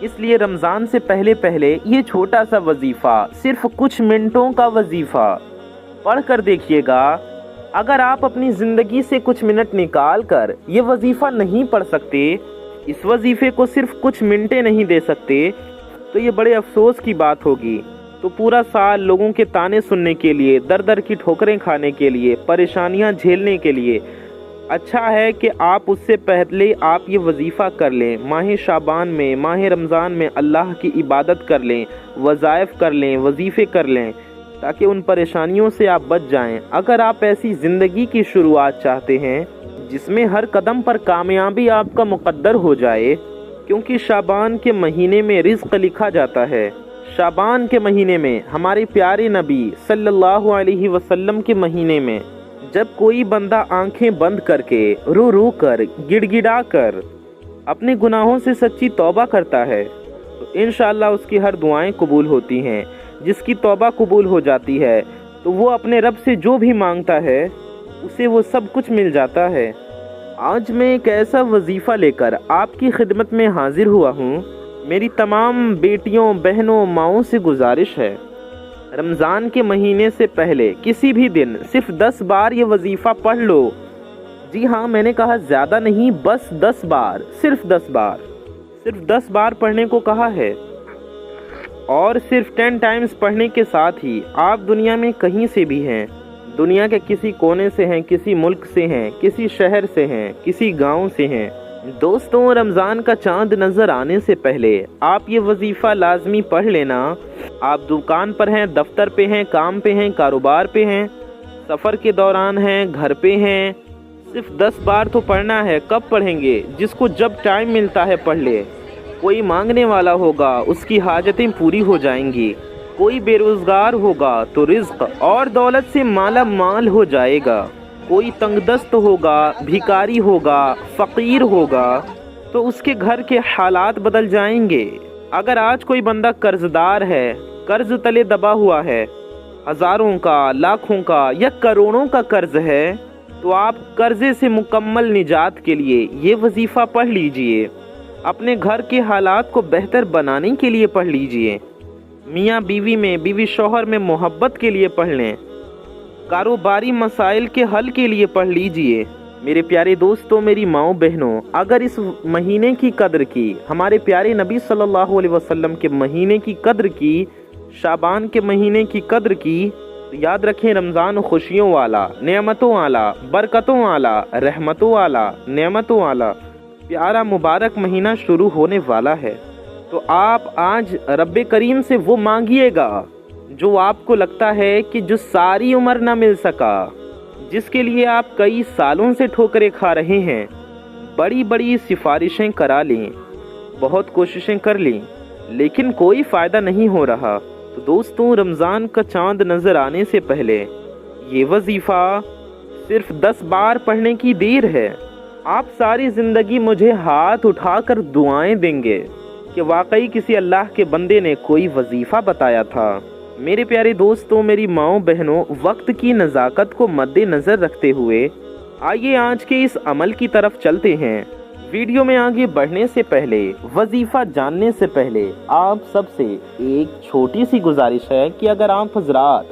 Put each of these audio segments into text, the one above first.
اس لیے رمضان سے پہلے پہلے یہ چھوٹا سا وظیفہ، صرف کچھ منٹوں کا وظیفہ پڑھ کر دیکھیے گا۔ اگر آپ اپنی زندگی سے کچھ منٹ نکال کر یہ وظیفہ نہیں پڑھ سکتے، اس وظیفے کو صرف کچھ منٹیں نہیں دے سکتے، تو یہ بڑے افسوس کی بات ہوگی۔ تو پورا سال لوگوں کے تانے سننے کے لیے، در در کی ٹھوکریں کھانے کے لیے، پریشانیاں جھیلنے کے لیے اچھا ہے کہ آپ اس سے پہلے آپ یہ وظیفہ کر لیں۔ ماہ شعبان میں، ماہ رمضان میں اللہ کی عبادت کر لیں، وظائف کر لیں، وظیفے کر لیں، تاکہ ان پریشانیوں سے آپ بچ جائیں۔ اگر آپ ایسی زندگی کی شروعات چاہتے ہیں جس میں ہر قدم پر کامیابی آپ کا مقدر ہو جائے، کیونکہ شعبان کے مہینے میں رزق لکھا جاتا ہے۔ شعبان کے مہینے میں، ہمارے پیارے نبی صلی اللہ علیہ وسلم کے مہینے میں، جب کوئی بندہ آنکھیں بند کر کے، رو رو کر، گڑ گڑا کر اپنے گناہوں سے سچی توبہ کرتا ہے تو انشاءاللہ اس کی ہر دعائیں قبول ہوتی ہیں۔ جس کی توبہ قبول ہو جاتی ہے تو وہ اپنے رب سے جو بھی مانگتا ہے اسے وہ سب کچھ مل جاتا ہے۔ آج میں ایک ایسا وظیفہ لے کر آپ کی خدمت میں حاضر ہوا ہوں۔ میری تمام بیٹیوں، بہنوں، ماؤں سے گزارش ہے، رمضان کے مہینے سے پہلے کسی بھی دن صرف 10 بار یہ وظیفہ پڑھ لو۔ جی ہاں، میں نے کہا زیادہ نہیں، بس 10 بار، صرف 10 بار، صرف 10 بار پڑھنے کو کہا ہے۔ اور صرف 10 ٹائمز پڑھنے کے ساتھ ہی آپ دنیا میں کہیں سے بھی ہیں، دنیا کے کسی کونے سے ہیں، کسی ملک سے ہیں، کسی شہر سے ہیں، کسی گاؤں سے ہیں، دوستوں، رمضان کا چاند نظر آنے سے پہلے آپ یہ وظیفہ لازمی پڑھ لینا۔ آپ دکان پر ہیں، دفتر پہ ہیں، کام پہ ہیں، کاروبار پہ ہیں، سفر کے دوران ہیں، گھر پہ ہیں، صرف 10 بار تو پڑھنا ہے۔ کب پڑھیں گے؟ جس کو جب ٹائم ملتا ہے پڑھ لے۔ کوئی مانگنے والا ہوگا، اس کی حاجتیں پوری ہو جائیں گی۔ کوئی بے روزگار ہوگا تو رزق اور دولت سے مالا مال ہو جائے گا۔ کوئی تنگ دست ہوگا، بھیکاری ہوگا، فقیر ہوگا تو اس کے گھر کے حالات بدل جائیں گے۔ اگر آج کوئی بندہ قرض دار ہے، قرض تلے دبا ہوا ہے، ہزاروں کا، لاکھوں کا یا کروڑوں کا قرض ہے، تو آپ قرضے سے مکمل نجات کے لیے یہ وظیفہ پڑھ لیجئے۔ اپنے گھر کے حالات کو بہتر بنانے کے لیے پڑھ لیجئے۔ میاں بیوی میں، بیوی شوہر میں محبت کے لیے پڑھ لیں۔ کاروباری مسائل کے حل کے لیے پڑھ لیجئے۔ میرے پیارے دوستوں، میری ماؤں بہنوں، اگر اس مہینے کی قدر کی، ہمارے پیارے نبی صلی اللہ علیہ وسلم کے مہینے کی قدر کی، شعبان کے مہینے کی قدر کی، تو یاد رکھیں رمضان خوشیوں والا، نعمتوں والا، برکتوں والا، رحمتوں والا، نعمتوں والا پیارا مبارک مہینہ شروع ہونے والا ہے۔ تو آپ آج رب کریم سے وہ مانگیے گا جو آپ کو لگتا ہے کہ جو ساری عمر نہ مل سکا، جس کے لیے آپ کئی سالوں سے ٹھوکریں کھا رہے ہیں۔ بڑی بڑی سفارشیں کرا لیں، بہت کوششیں کر لیں، لیکن کوئی فائدہ نہیں ہو رہا۔ تو دوستوں، رمضان کا چاند نظر آنے سے پہلے یہ وظیفہ صرف 10 بار پڑھنے کی دیر ہے۔ آپ ساری زندگی مجھے ہاتھ اٹھا کر دعائیں دیں گے کہ واقعی کسی اللہ کے بندے نے کوئی وظیفہ بتایا تھا۔ میرے پیارے دوستوں، میری ماؤں بہنوں، وقت کی نزاکت کو مد نظر رکھتے ہوئے آئیے آج کے اس عمل کی طرف چلتے ہیں۔ ویڈیو میں آگے بڑھنے سے پہلے، وظیفہ جاننے سے پہلے آپ سب سے ایک چھوٹی سی گزارش ہے کہ اگر آپ حضرات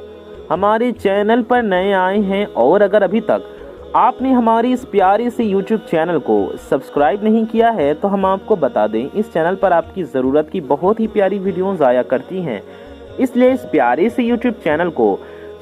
ہمارے چینل پر نئے آئے ہیں اور اگر ابھی تک آپ نے ہماری اس پیارے سے یوٹیوب چینل کو سبسکرائب نہیں کیا ہے تو ہم آپ کو بتا دیں، اس چینل پر آپ کی ضرورت کی بہت ہی پیاری ویڈیوز آیا کرتی ہیں، اس لیے اس پیارے سے یوٹیوب چینل کو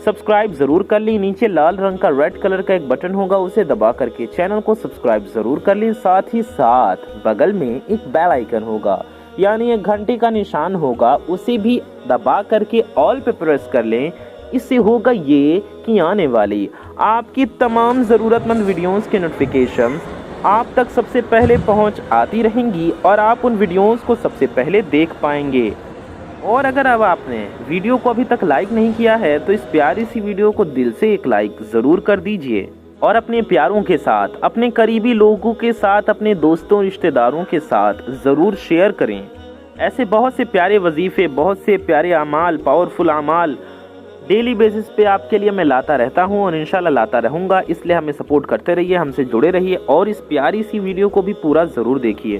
سبسکرائب ضرور کر لیں۔ نیچے لال رنگ کا ریڈ کلر کا ایک بٹن ہوگا، اسے دبا کر کے چینل کو سبسکرائب ضرور کر لیں۔ ساتھ ہی ساتھ بغل میں ایک بیل آئیکن ہوگا، یعنی ایک گھنٹے کا نشان ہوگا، اسے بھی دبا کر کے آل پہ پریس کر لیں۔ اس سے ہوگا یہ کہ آنے والی آپ کی تمام ضرورت مند ویڈیوز کے نوٹیفیکیشن آپ تک سب سے پہلے پہنچ آتی رہیں گی اور آپ ان ویڈیوز کو سب سے پہلے دیکھ پائیں گے۔ اور اگر اب آپ نے ویڈیو کو ابھی تک لائک نہیں کیا ہے تو اس پیاری سی ویڈیو کو دل سے ایک لائک ضرور کر دیجئے اور اپنے پیاروں کے ساتھ، اپنے قریبی لوگوں کے ساتھ، اپنے دوستوں رشتہ داروں کے ساتھ ضرور شیئر کریں۔ ایسے بہت سے پیارے وظیفے، بہت سے پیارے اعمال، پاورفل اعمال ڈیلی بیسس پہ آپ کے لیے میں لاتا رہتا ہوں اور انشاءاللہ لاتا رہوں گا۔ اس لیے ہمیں سپورٹ کرتے رہیے، ہم سے جڑے رہیے اور اس پیاری سی ویڈیو کو بھی پورا ضرور دیکھیے۔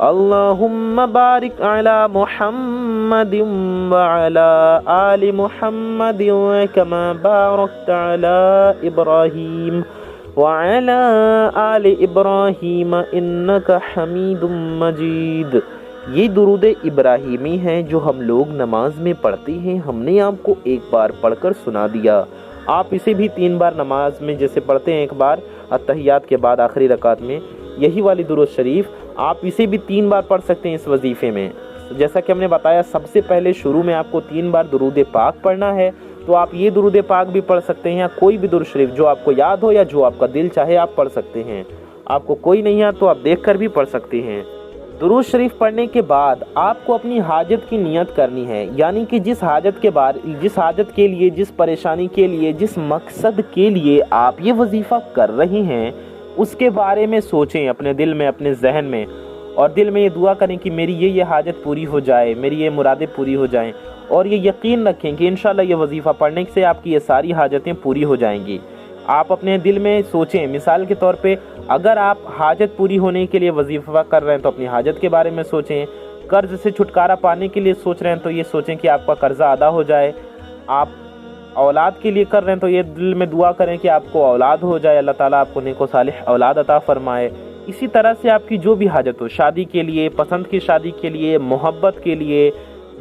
اللہم بارک علی محمد وعلی آل محمد کما بارکت علی ابراہیم وعلی آل ابراہیم انک حمید مجید۔ یہ درود ابراہیمی ہے جو ہم لوگ نماز میں پڑھتے ہیں، ہم نے آپ کو ایک بار پڑھ کر سنا دیا۔ آپ اسے بھی 3 بار نماز میں جیسے پڑھتے ہیں، ایک بار التحیات کے بعد آخری رکعت میں، یہی والی درود شریف آپ اسے بھی 3 بار پڑھ سکتے ہیں اس وظیفے میں۔ جیسا کہ ہم نے بتایا، سب سے پہلے شروع میں آپ کو 3 بار درود پاک پڑھنا ہے، تو آپ یہ درود پاک بھی پڑھ سکتے ہیں، یا کوئی بھی درود شریف جو آپ کو یاد ہو یا جو آپ کا دل چاہے آپ پڑھ سکتے ہیں۔ آپ کو کوئی نہیں ہے تو آپ دیکھ کر بھی پڑھ سکتے ہیں۔ درود شریف پڑھنے کے بعد آپ کو اپنی حاجت کی نیت کرنی ہے، یعنی کہ جس حاجت کے لیے، جس پریشانی کے لیے، جس مقصد کے لیے آپ یہ وظیفہ کر رہے ہیں اس کے بارے میں سوچیں اپنے دل میں، اپنے ذہن میں، اور دل میں یہ دعا کریں کہ میری یہ حاجت پوری ہو جائے، میری یہ مرادیں پوری ہو جائیں، اور یہ یقین رکھیں کہ انشاءاللہ یہ وظیفہ پڑھنے سے آپ کی یہ ساری حاجتیں پوری ہو جائیں گی۔ آپ اپنے دل میں سوچیں، مثال کے طور پہ اگر آپ حاجت پوری ہونے کے لیے وظیفہ کر رہے ہیں تو اپنی حاجت کے بارے میں سوچیں، قرض سے چھٹکارا پانے کے لیے سوچ رہے ہیں تو یہ سوچیں کہ آپ کا قرضہ ادا ہو جائے، آپ اولاد کے لیے کر رہے ہیں تو یہ دل میں دعا کریں کہ آپ کو اولاد ہو جائے، اللہ تعالیٰ آپ کو نیک و صالح اولاد عطا فرمائے۔ اسی طرح سے آپ کی جو بھی حاجت ہو، شادی کے لیے، پسند کی شادی کے لیے، محبت کے لیے،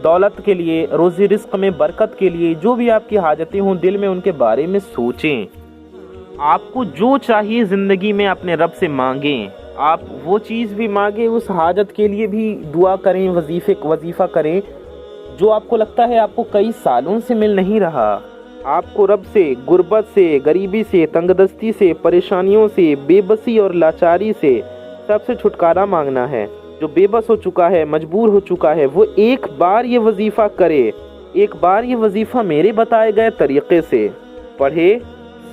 دولت کے لیے، روزی رزق میں برکت کے لیے، جو بھی آپ کی حاجتیں ہوں دل میں ان کے بارے میں سوچیں۔ آپ کو جو چاہیے زندگی میں اپنے رب سے مانگیں، آپ وہ چیز بھی مانگیں، اس حاجت کے لیے بھی دعا کریں، وظیفہ کریں جو آپ کو لگتا ہے آپ کو کئی سالوں سے مل نہیں رہا۔ آپ کو رب سے غربت سے، غریبی سے، تنگ دستی سے، پریشانیوں سے، بے بسی اور لاچاری سے سب سے چھٹکارا مانگنا ہے۔ جو بے بس ہو چکا ہے، مجبور ہو چکا ہے، وہ ایک بار یہ وظیفہ کرے، ایک بار یہ وظیفہ میرے بتائے گئے طریقے سے پڑھے۔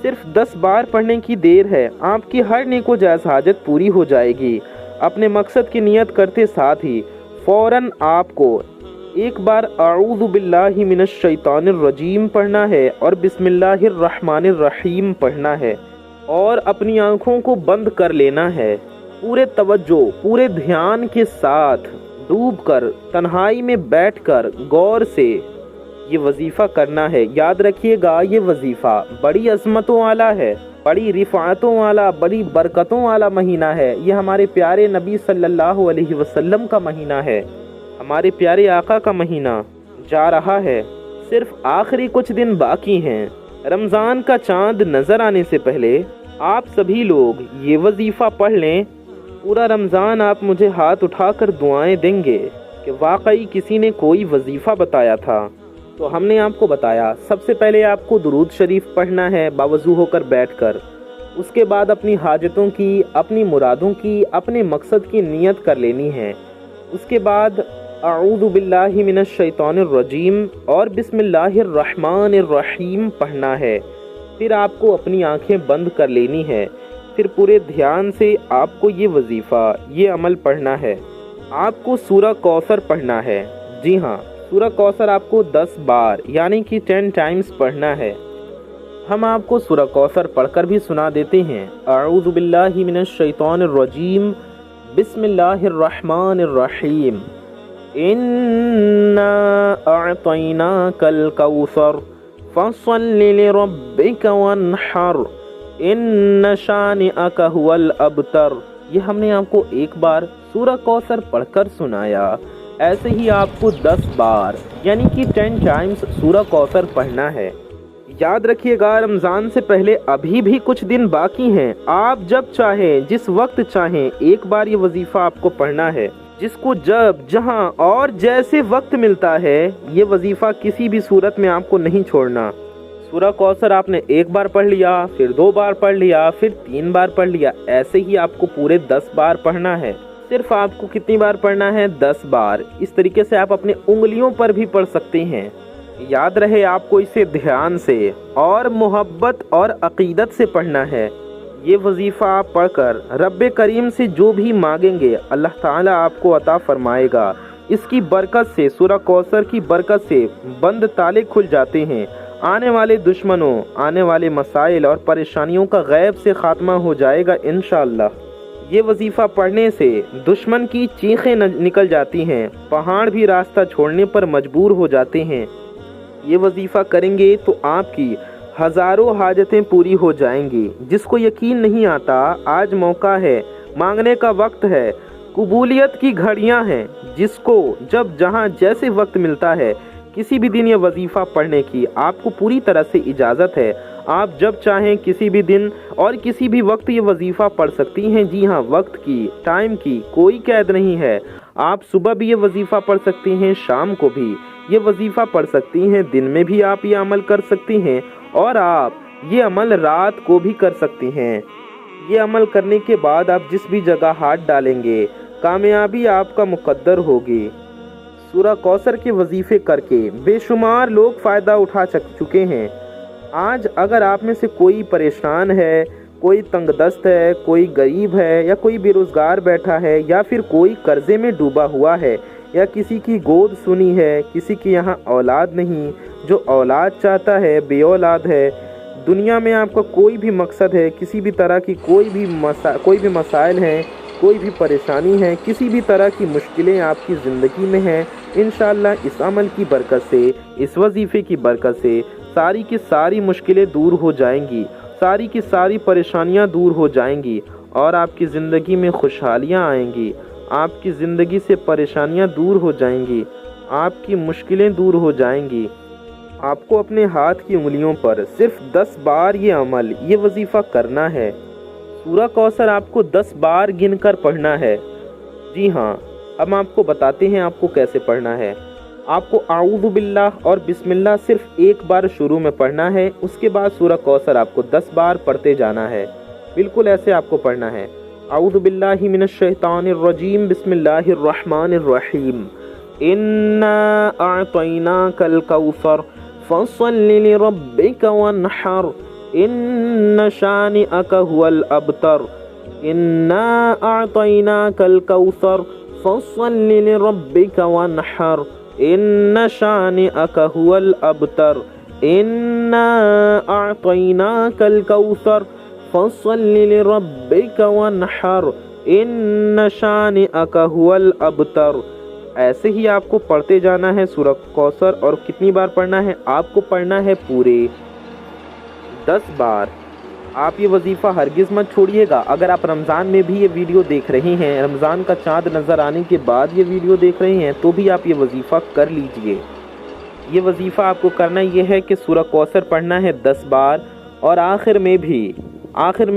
صرف 10 بار پڑھنے کی دیر ہے، آپ کی ہر نیک و جائز حاجت پوری ہو جائے گی۔ اپنے مقصد کی نیت کرتے ساتھ ہی فوراً آپ کو ایک بار اعوذ باللہ من الشیطان الرجیم پڑھنا ہے اور بسم اللہ الرحمن الرحیم پڑھنا ہے، اور اپنی آنکھوں کو بند کر لینا ہے۔ پورے توجہ، پورے دھیان کے ساتھ ڈوب کر، تنہائی میں بیٹھ کر غور سے یہ وظیفہ کرنا ہے۔ یاد رکھیے گا، یہ وظیفہ بڑی عظمتوں والا ہے، بڑی رفعتوں والا، بڑی برکتوں والا مہینہ ہے۔ یہ ہمارے پیارے نبی صلی اللہ علیہ وسلم کا مہینہ ہے، ہمارے پیارے آقا کا مہینہ جا رہا ہے، صرف آخری کچھ دن باقی ہیں۔ رمضان کا چاند نظر آنے سے پہلے آپ سبھی لوگ یہ وظیفہ پڑھ لیں۔ پورا رمضان آپ مجھے ہاتھ اٹھا کر دعائیں دیں گے کہ واقعی کسی نے کوئی وظیفہ بتایا تھا تو ہم نے آپ کو بتایا۔ سب سے پہلے آپ کو درود شریف پڑھنا ہے باوضو ہو کر بیٹھ کر، اس کے بعد اپنی حاجتوں کی، اپنی مرادوں کی، اپنے مقصد کی نیت کر لینی ہے۔ اس کے بعد اعوذ باللہ من الشیطان الرجیم اور بسم اللہ الرحمن الرحیم پڑھنا ہے۔ پھر آپ کو اپنی آنکھیں بند کر لینی ہے، پھر پورے دھیان سے آپ کو یہ وظیفہ، یہ عمل پڑھنا ہے۔ آپ کو سورہ کوثر پڑھنا ہے، جی ہاں، سورہ کوثر آپ کو 10 بار یعنی کہ 10 ٹائمز پڑھنا ہے۔ ہم آپ کو سورہ کوثر پڑھ کر بھی سنا دیتے ہیں۔ اعوذ باللہ من الشیطان الرجیم، بسم اللہ الرحمن الرحیم، انا اعطیناک الکوثر فصل لربک وانحر ان شانئک هو الابتر۔ یہ ہم نے آپ کو ایک بار سورہ کوثر پڑھ کر سنایا، ایسے ہی آپ کو 10 بار یعنی کہ 10 ٹائمز سورہ کوثر پڑھنا ہے۔ یاد رکھیے گا، رمضان سے پہلے ابھی بھی کچھ دن باقی ہیں۔ آپ جب چاہیں، جس وقت چاہیں، ایک بار یہ وظیفہ آپ کو پڑھنا ہے۔ جس کو جب، جہاں اور جیسے وقت ملتا ہے، یہ وظیفہ کسی بھی صورت میں آپ کو نہیں چھوڑنا۔ سورہ کوثر آپ نے ایک بار پڑھ لیا، پھر 2 بار پڑھ لیا، پھر 3 بار پڑھ لیا، ایسے ہی آپ کو پورے 10 بار پڑھنا ہے۔ صرف آپ کو کتنی بار پڑھنا ہے؟ 10 بار۔ اس طریقے سے آپ اپنے انگلیوں پر بھی پڑھ سکتے ہیں۔ یاد رہے آپ کو اسے دھیان سے اور محبت اور عقیدت سے پڑھنا ہے۔ یہ وظیفہ آپ پڑھ کر رب کریم سے جو بھی مانگیں گے اللہ تعالیٰ آپ کو عطا فرمائے گا۔ اس کی برکت سے، سورہ کوثر کی برکت سے بند تالے کھل جاتے ہیں۔ آنے والے دشمنوں، آنے والے مسائل اور پریشانیوں کا غیب سے خاتمہ ہو جائے گا انشاءاللہ۔ یہ وظیفہ پڑھنے سے دشمن کی چیخیں نکل جاتی ہیں، پہاڑ بھی راستہ چھوڑنے پر مجبور ہو جاتے ہیں۔ یہ وظیفہ کریں گے تو آپ کی ہزاروں حاجتیں پوری ہو جائیں گی۔ جس کو یقین نہیں آتا، آج موقع ہے، مانگنے کا وقت ہے، قبولیت کی گھڑیاں ہیں۔ جس کو جب جہاں جیسے وقت ملتا ہے، کسی بھی دن یہ وظیفہ پڑھنے کی آپ کو پوری طرح سے اجازت ہے۔ آپ جب چاہیں کسی بھی دن اور کسی بھی وقت یہ وظیفہ پڑھ سکتی ہیں۔ جی ہاں، وقت کی، ٹائم کی کوئی قید نہیں ہے۔ آپ صبح بھی یہ وظیفہ پڑھ سکتی ہیں، شام کو بھی یہ وظیفہ پڑھ سکتی ہیں، دن میں بھی آپ یہ عمل کر سکتی ہیں، اور آپ یہ عمل رات کو بھی کر سکتی ہیں۔ یہ عمل کرنے کے بعد آپ جس بھی جگہ ہاتھ ڈالیں گے، کامیابی آپ کا مقدر ہوگی۔ سورہ کوثر کے وظیفے کر کے بے شمار لوگ فائدہ اٹھا چکے ہیں۔ آج اگر آپ میں سے کوئی پریشان ہے، کوئی تنگ دست ہے، کوئی غریب ہے، یا کوئی بے روزگار بیٹھا ہے، یا پھر کوئی قرضے میں ڈوبا ہوا ہے، یا کسی کی گود سنی ہے، کسی کی یہاں اولاد نہیں، جو اولاد چاہتا ہے، بے اولاد ہے، دنیا میں آپ کا کوئی بھی مقصد ہے، کسی بھی طرح کی کوئی بھی مسائل ہیں، کوئی بھی پریشانی ہے، کسی بھی طرح کی مشکلیں آپ کی زندگی میں ہیں، انشاءاللہ اس عمل کی برکت سے، اس وظیفے کی برکت سے ساری کی ساری مشکلیں دور ہو جائیں گی، ساری کی ساری پریشانیاں دور ہو جائیں گی، اور آپ کی زندگی میں خوشحالیاں آئیں گی، آپ کی زندگی سے پریشانیاں دور ہو جائیں گی، آپ کی مشکلیں دور ہو جائیں گی۔ آپ کو اپنے ہاتھ کی انگلیوں پر صرف 10 بار یہ عمل، یہ وظیفہ کرنا ہے۔ سورہ کوثر آپ کو 10 بار گن کر پڑھنا ہے۔ جی ہاں، اب آپ کو بتاتے ہیں آپ کو کیسے پڑھنا ہے۔ آپ کو اعوذ باللہ اور بسم اللہ صرف ایک بار شروع میں پڑھنا ہے، اس کے بعد سورہ کوثر آپ کو 10 بار پڑھتے جانا ہے۔ بالکل ایسے آپ کو پڑھنا ہے۔ اعوذ باللہ من الشیطان الرجیم، بسم اللہ الرحمن الرحیم۔ انا اعطیناک الکوثر فصل لربک وانحر ان شانئک هو الابتر۔ انا اعطیناک الکوثر فصل لربک وانحر ان شانئک هو الابتر۔ انا اعطیناک الکوثر فصل لربک وانحر ان شانئک هو الابتر۔ ایسے ہی آپ کو پڑھتے جانا ہے سورہ کوثر، اور کتنی بار پڑھنا ہے؟ آپ کو پڑھنا ہے پورے 10 بار۔ آپ یہ وظیفہ ہرگز مت چھوڑیے گا۔ اگر آپ رمضان میں بھی یہ ویڈیو دیکھ رہے ہیں، رمضان کا چاند نظر آنے کے بعد یہ ویڈیو دیکھ رہے ہیں، تو بھی آپ یہ وظیفہ کر لیجئے۔ یہ وظیفہ آپ کو کرنا یہ ہے کہ سورہ کوثر پڑھنا ہے 10 بار، اور آخر میں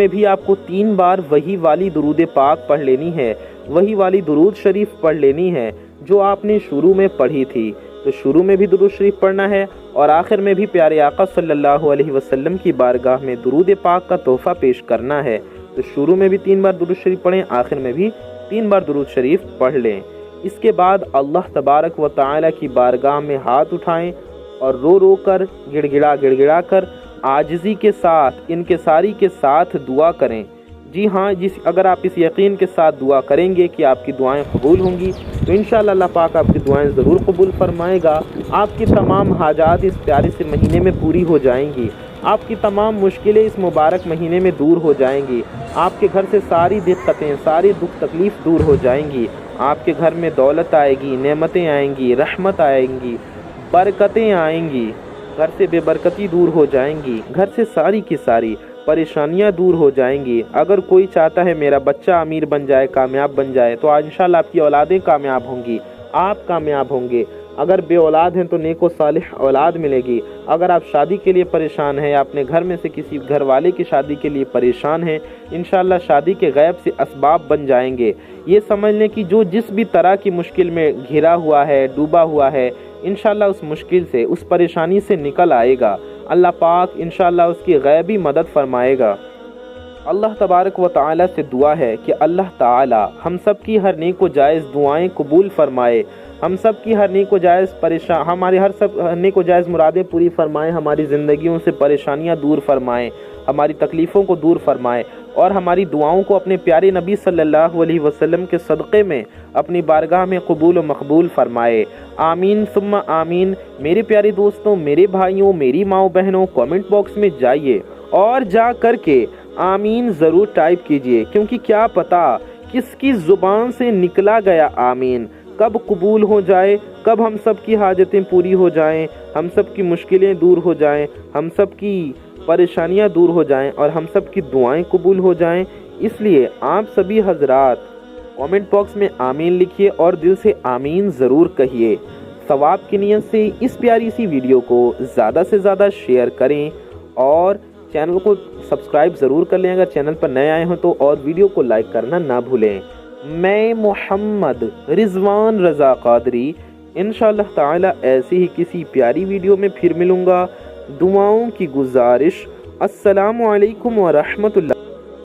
بھی آپ کو 3 بار وہی والی درود پاک پڑھ لینی ہے، وہی والی درود شریف پڑھ لینی ہے جو آپ نے شروع میں پڑھی تھی۔ تو شروع میں بھی درود شریف پڑھنا ہے، اور آخر میں بھی پیارے آقا صلی اللہ علیہ وسلم کی بارگاہ میں درود پاک کا تحفہ پیش کرنا ہے۔ تو شروع میں بھی 3 بار درود شریف پڑھیں، آخر میں بھی 3 بار درود شریف پڑھ لیں۔ اس کے بعد اللہ تبارک و تعالی کی بارگاہ میں ہاتھ اٹھائیں، اور رو رو کر، گڑ گڑا کر، عاجزی کے ساتھ، انکساری کے ساتھ دعا کریں۔ جی ہاں، اگر آپ اس یقین کے ساتھ دعا کریں گے کہ آپ کی دعائیں قبول ہوں گی، تو انشاءاللہ اللہ پاک آپ کی دعائیں ضرور قبول فرمائے گا۔ آپ کی تمام حاجات اس پیارے سے مہینے میں پوری ہو جائیں گی، آپ کی تمام مشکلیں اس مبارک مہینے میں دور ہو جائیں گی، آپ کے گھر سے ساری دقتیں، ساری دکھ تکلیف دور ہو جائیں گی، آپ کے گھر میں دولت آئے گی، نعمتیں آئیں گی، رحمت آئیں گی، برکتیں آئیں گی، گھر سے بے برکتی دور ہو جائیں گی، گھر سے ساری کی ساری پریشانیاں دور ہو جائیں گی۔ اگر کوئی چاہتا ہے میرا بچہ امیر بن جائے، کامیاب بن جائے، تو انشاءاللہ آپ کی اولادیں کامیاب ہوں گی، آپ کامیاب ہوں گے۔ اگر بے اولاد ہیں تو نیک و صالح اولاد ملے گی۔ اگر آپ شادی کے لیے پریشان ہیں، یا اپنے گھر میں سے کسی گھر والے کی شادی کے لیے پریشان ہیں، انشاءاللہ شادی کے غیب سے اسباب بن جائیں گے۔ یہ سمجھ لیں کہ جو جس بھی طرح کی مشکل میں گھرا ہوا ہے، ڈوبا ہوا ہے، انشاءاللہ اس مشکل سے، اس پریشانی سے نکل آئے گا۔ اللہ پاک انشاءاللہ اس کی غیبی مدد فرمائے گا۔ اللہ تبارک و تعالی سے دعا ہے کہ اللہ تعالی ہم سب کی ہر نیک و جائز دعائیں قبول فرمائے، ہم سب کی ہر نیک و جائز ہماری ہر سب نیک و جائز مرادیں پوری فرمائے، ہماری زندگیوں سے پریشانیاں دور فرمائے، ہماری تکلیفوں کو دور فرمائے، اور ہماری دعاؤں کو اپنے پیارے نبی صلی اللہ علیہ وسلم کے صدقے میں اپنی بارگاہ میں قبول و مقبول فرمائے۔ آمین ثم آمین۔ میرے پیارے دوستوں، میرے بھائیوں، میری ماؤں بہنوں، کامنٹ باکس میں جائیے اور جا کر کے آمین ضرور ٹائپ کیجئے، کیونکہ کیا پتا کس کی زبان سے نکلا گیا آمین کب قبول ہو جائے، کب ہم سب کی حاجتیں پوری ہو جائیں، ہم سب کی مشکلیں دور ہو جائیں، ہم سب کی پریشانیاں دور ہو جائیں اور ہم سب کی دعائیں قبول ہو جائیں۔ اس لیے آپ سبھی حضرات کامنٹ باکس میں آمین لکھیے اور دل سے آمین ضرور کہیے۔ ثواب کی نیت سے اس پیاری سی ویڈیو کو زیادہ سے زیادہ شیئر کریں اور چینل کو سبسکرائب ضرور کر لیں اگر چینل پر نئے آئے ہوں تو، اور ویڈیو کو لائک کرنا نہ بھولیں۔ میں محمد رضوان رضا قادری انشاءاللہ تعالی ایسی ہی کسی پیاری ویڈیو میں پھر ملوں گا۔ دعاؤں کی گزارش، السلام علیکم ورحمۃ اللہ۔